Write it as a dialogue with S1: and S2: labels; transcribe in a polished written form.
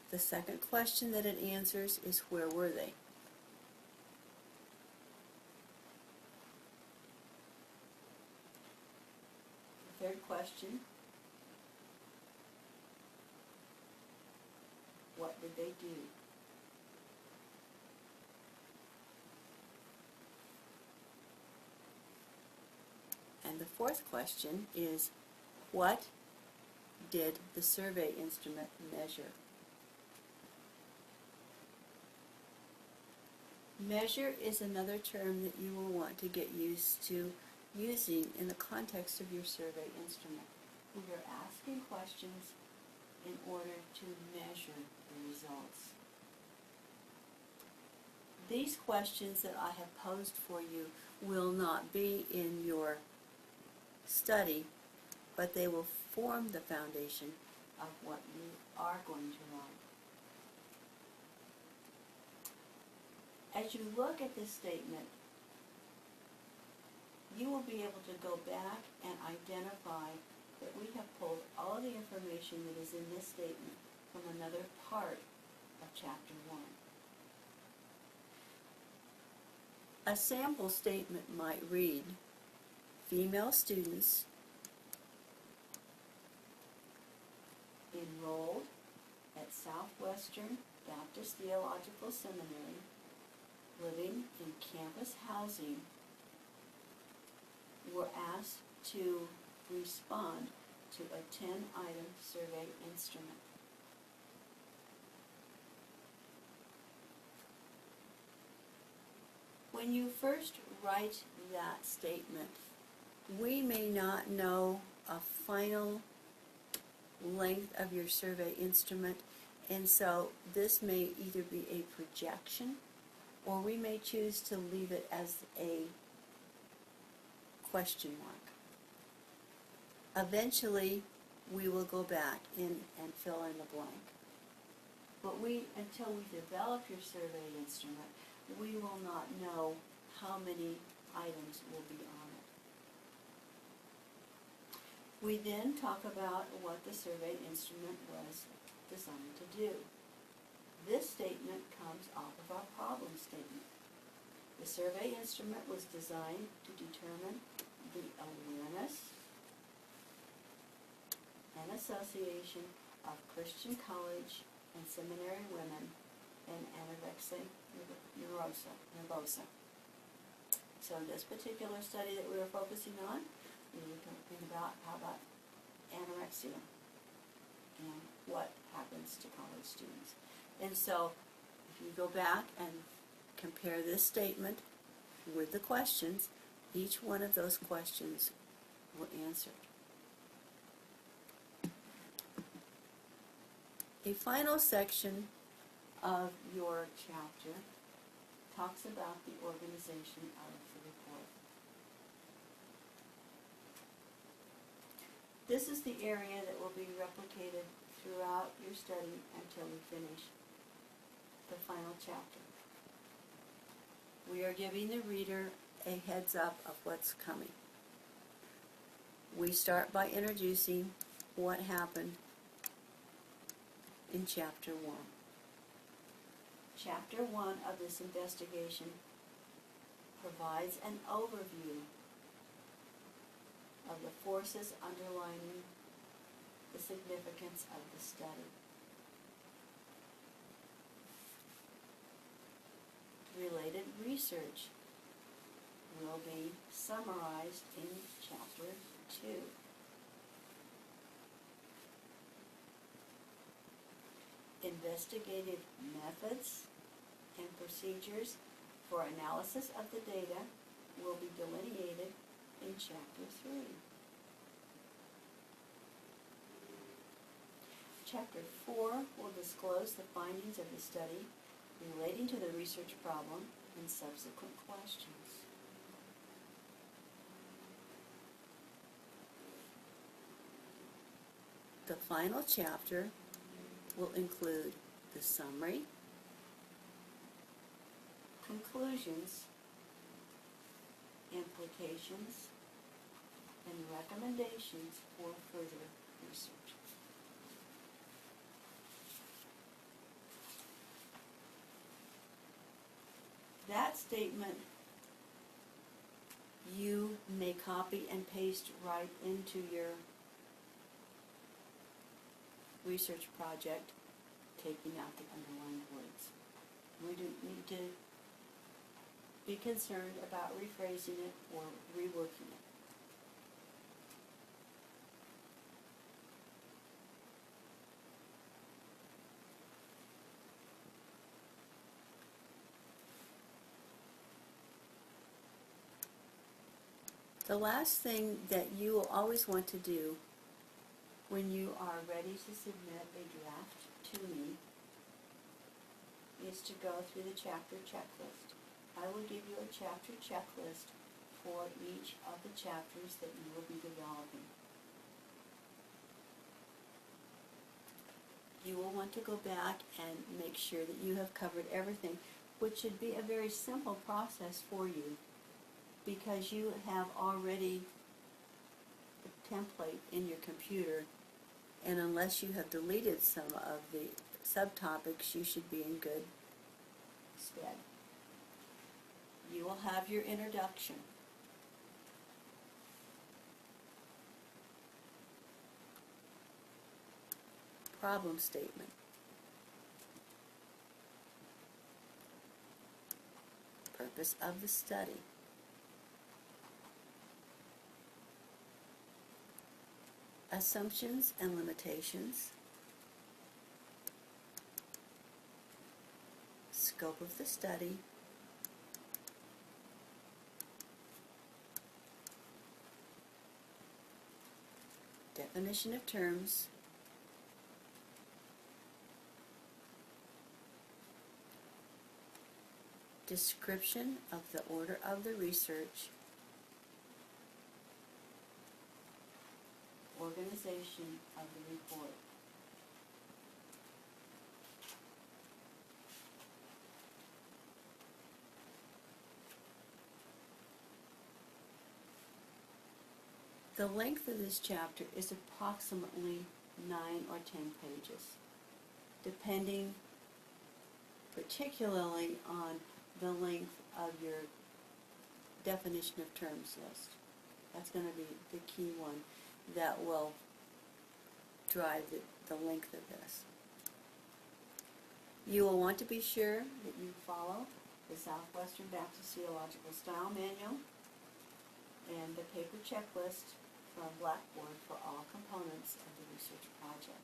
S1: The second question that it answers is, where were they? The third question, what did they do? And the fourth question is, what did the survey instrument measure? Measure is another term that you will want to get used to using in the context of your survey instrument. We are asking questions in order to measure the results. These questions that I have posed for you will not be in your study, but they will form the foundation of what you are going to write. As you look at this statement, you will be able to go back and identify that we have pulled all of the information that is in this statement from another part of Chapter 1. A sample statement might read, female students enrolled at Southwestern Baptist Theological Seminary, living in campus housing, were asked to respond to a 10-item survey instrument. When you first write that statement, we may not know a final length of your survey instrument, and so this may either be a projection, or we may choose to leave it as a question mark. Eventually, we will go back in and fill in the blank. But until we develop your survey instrument, we will not know how many items will be on it. We then talk about what the survey instrument was designed to do. This statement comes off of our problem statement. The survey instrument was designed to determine the awareness and association of Christian college and seminary women and anorexia nervosa. So in this particular study that we were focusing on, we were talking about how about anorexia and what happens to college students. And so if you go back and compare this statement with the questions, each one of those questions were answered. A final section of your chapter talks about the organization of the report. This is the area that will be replicated throughout your study until we finish the final chapter. We are giving the reader a heads up of what's coming. We start by introducing what happened in Chapter 1. Chapter 1 of this investigation provides an overview of the forces underlining the significance of the study. Related research will be summarized in Chapter 2. Investigative methods and procedures for analysis of the data will be delineated in Chapter 3. Chapter 4 will disclose the findings of the study relating to the research problem and subsequent questions. The final chapter will include the summary, conclusions, implications, and recommendations for further research. that statement you may copy and paste right into your research project, taking out the underlined words. We don't need to be concerned about rephrasing it or reworking it. The last thing that you will always want to do when you are ready to submit a draft to me is to go through the chapter checklist. I will give you a chapter checklist for each of the chapters that you will be developing. You will want to go back and make sure that you have covered everything, which should be a very simple process for you, because you have already a template in your computer, and unless you have deleted some of the subtopics, you should be in good stead. You will have your introduction. Problem statement. Purpose of the study. Assumptions and limitations. Scope of the study. Definition of terms. Description of the order of the research. Organization of the report. The length of this chapter is approximately 9 or 10 pages, depending particularly on the length of your definition of terms list. That's going to be the key one that will drive the length of this. You will want to be sure that you follow the Southwestern Baptist Theological Style Manual and the paper checklist from Blackboard for all components of the research project.